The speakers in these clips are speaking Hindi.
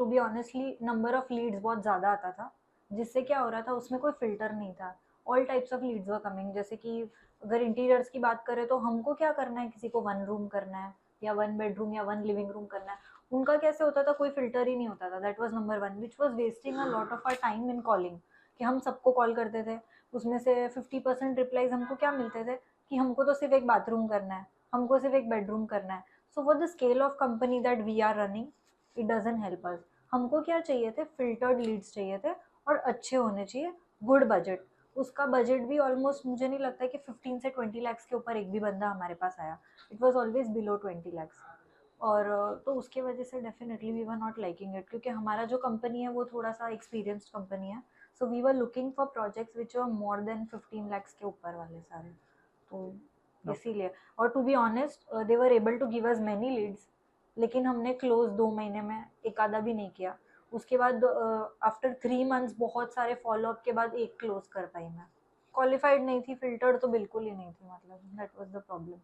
To be honestly number of leads बहुत ज़्यादा आता था, जिससे क्या हो रहा था उसमें कोई फ़िल्टर नहीं था। All types of leads were coming, जैसे कि अगर इंटीरियर्स की बात करें तो हमको क्या करना है, किसी को 1 रूम करना है या 1 बेडरूम या 1 लिविंग रूम करना है। उनका कैसे होता था, कोई फ़िल्टर ही नहीं होता था। That was number 1 which was wasting a lot of our time in calling, कि हम सबको कॉल करते थे। उसमें से 50% रिप्लाईज़ हमको क्या मिलते थे कि हमको तो सिर्फ़ एक बाथरूम करना है, हमको सिर्फ़ एक बेडरूम करना है। So what the scale of company that we are running, it doesn't help us. हमको क्या चाहिए थे, फ़िल्टर्ड लीड्स चाहिए थे और अच्छे होने चाहिए, गुड बजट। उसका बजट भी ऑलमोस्ट मुझे नहीं लगता है कि 15 से 20 लाख के ऊपर एक भी बंदा हमारे पास आया। It was always below 20 lakh. और तो उसके वजह से definitely we were not liking it, क्योंकि हमारा जो कंपनी है वो थोड़ा सा एक्सपीरियंस्ड कंपनी है। So we were looking for projects which are more than 15 lakh के ऊपर वाले सारे। तो इसीलिए, और to be honest they were able to give us many leads, लेकिन हमने क्लोज 2 महीने में एक आधा भी नहीं किया। उसके बाद आफ्टर 3 मंथ्स बहुत सारे फॉलोअप के बाद एक क्लोज कर पाई मैं। क्वालिफाइड नहीं थी, फिल्टर्ड तो बिल्कुल ही नहीं थी, मतलब that was the problem.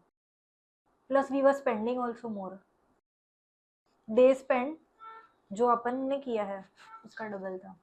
Plus we were spending also more. Day spend जो अपन ने किया है उसका डबल था।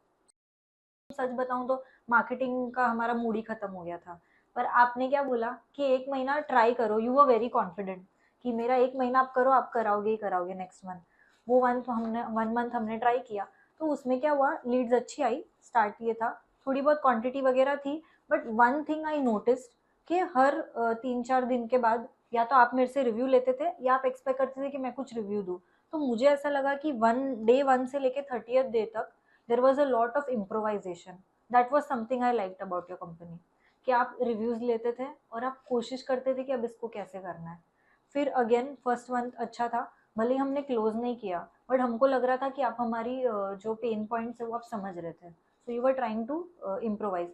सच बताऊं तो मार्केटिंग का हमारा मूड ही खत्म हो गया था। पर आपने क्या बोला कि 1 महीना ट्राई करो, यू वर वेरी कॉन्फिडेंट कि मेरा 1 महीना आप करो, आप कराओगे ही कराओगे नेक्स्ट मंथ। वो 1 मंथ हमने ट्राई किया, तो उसमें क्या हुआ, लीड्स अच्छी आई। स्टार्ट ये था, थोड़ी बहुत क्वांटिटी वगैरह थी, but one thing I noticed कि हर 3-4 दिन के बाद या तो आप मेरे से रिव्यू लेते थे या आप एक्सपेक्ट करते थे कि मैं कुछ रिव्यू दूँ। तो मुझे ऐसा लगा कि डे 1 से लेके 30th डे तक there was a lot of improvisation. That was something I liked about your company, कि आप रिव्यूज लेते थे और आप कोशिश करते थे कि अब इसको कैसे करना है। फिर अगेन फर्स्ट मंथ अच्छा था, भले ही हमने क्लोज नहीं किया, बट हमको लग रहा था कि आप हमारी जो पेन पॉइंट्स है वो आप समझ रहे थे। So you were trying to improvise.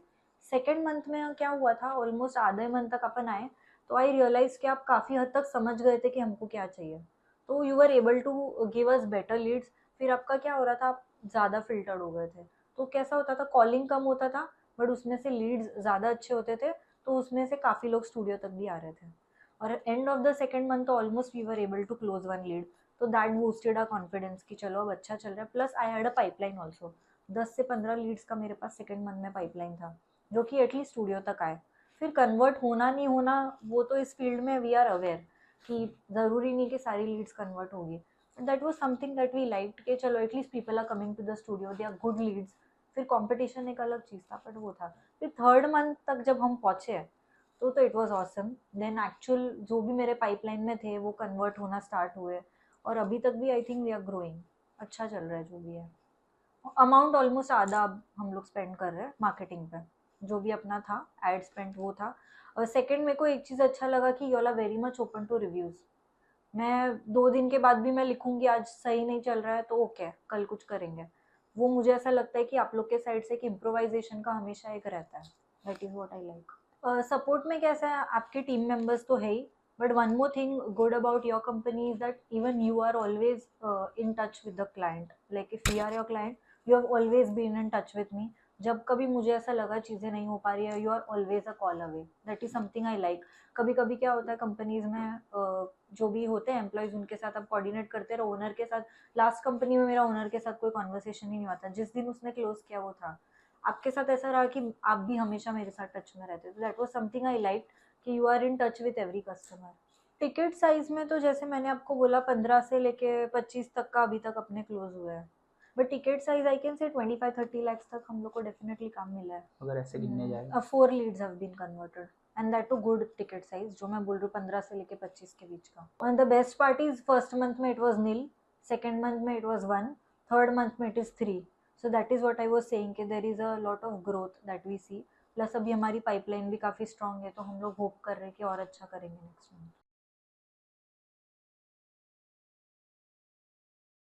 Second month में क्या हुआ था, ऑलमोस्ट आधे मंथ तक अपन आए, तो आई रियलाइज कि आप काफ़ी हद तक समझ गए थे कि हमको क्या चाहिए। तो you are able to give us better leads. फिर आपका क्या हो रहा था, आप ज़्यादा फ़िल्टर्ड हो गए थे। तो कैसा होता था, कॉलिंग कम होता था बट उसमें से लीड्स ज़्यादा अच्छे होते थे, तो उसमें से काफ़ी लोग स्टूडियो तक भी आ रहे थे। और end of the second month तो almost we were able to close 1 lead. तो दैट बूस्टेड आवर कॉन्फिडेंस कि चलो अब अच्छा चल रहा है। Plus I had a pipeline also, 10 से 15 लीड्स का मेरे पास सेकंड मंथ में पाइपलाइन था, जो कि एटलीस्ट स्टूडियो तक आए। फिर कन्वर्ट होना नहीं होना वो तो इस फील्ड में वी आर अवेयर कि ज़रूरी नहीं कि सारी लीड्स कन्वर्ट होगी। That was something that we liked कि चलो at least people are coming to the studio, they are good leads. फिर कंपटीशन एक अलग चीज़ था, बट वो था। फिर थर्ड मंथ तक जब हम पहुँचे तो it was awesome. Then actual जो भी मेरे पाइपलाइन में थे वो कन्वर्ट होना स्टार्ट हुए, और अभी तक भी I think we are growing. अच्छा चल रहा है जो भी है। अमाउंट ऑलमोस्ट आधा अब हम लोग स्पेंड कर रहे हैं मार्केटिंग पे, जो भी अपना था एड स्पेंड वो था। और सेकंड मेरे को एक चीज़ अच्छा लगा कि you all are very much open to reviews. मैं 2 दिन के बाद भी मैं लिखूंगी आज सही नहीं चल रहा है तो ओके कल कुछ करेंगे। वो मुझे ऐसा लगता है कि आप लोग के साइड से एक इम्प्रोवाइजेशन का हमेशा एक रहता है। That is what I like. Support में कैसा है, आपके टीम मेंबर्स तो है ही, but one more thing good about your company is that even you are always in touch with the client. Like if we are your client, you have always been in touch with me. जब कभी मुझे ऐसा लगा चीज़ें नहीं हो पा रही है, you are always a call away. That is something I like. कभी कभी क्या होता है कंपनीज में, जो भी होते हैं एम्प्लॉयज़ उनके साथ आप कोऑर्डिनेट करते रहो, ओनर के साथ। लास्ट कंपनी में मेरा ओनर के साथ कोई कॉन्वर्सेशन ही नहीं हुआ था, जिस दिन उसने क्लोज किया वो था। आपके साथ ऐसा रहा कि आप भी हमेशा मेरे साथ टच में रहते थे। That was something I like कि you are in touch with every customer. Ticket size में तो जैसे मैंने आपको बोला 15 से लेके 25 तक का अभी तक अपने क्लोज हुआ है। But ticket size I can say 25-30 lakh तक हम लोग को डेफिनेटली काम मिला है। अगर ऐसे गिनने जाए 4 leads have been converted and that too good ticket size, जो मैं बोल रही हूँ 15 से लेके 25 के बीच का। And the best part is first month में it was nil, second month में इट वाज 1, थर्ड मंथ में it is 3। So that is what I was saying कि there is a lot of growth that we see. Plus अभी हमारी पाइपलाइन भी काफ़ी स्ट्रांग है, तो हम लोग होप कर रहे हैं कि और अच्छा करेंगे नेक्स्ट मंथ।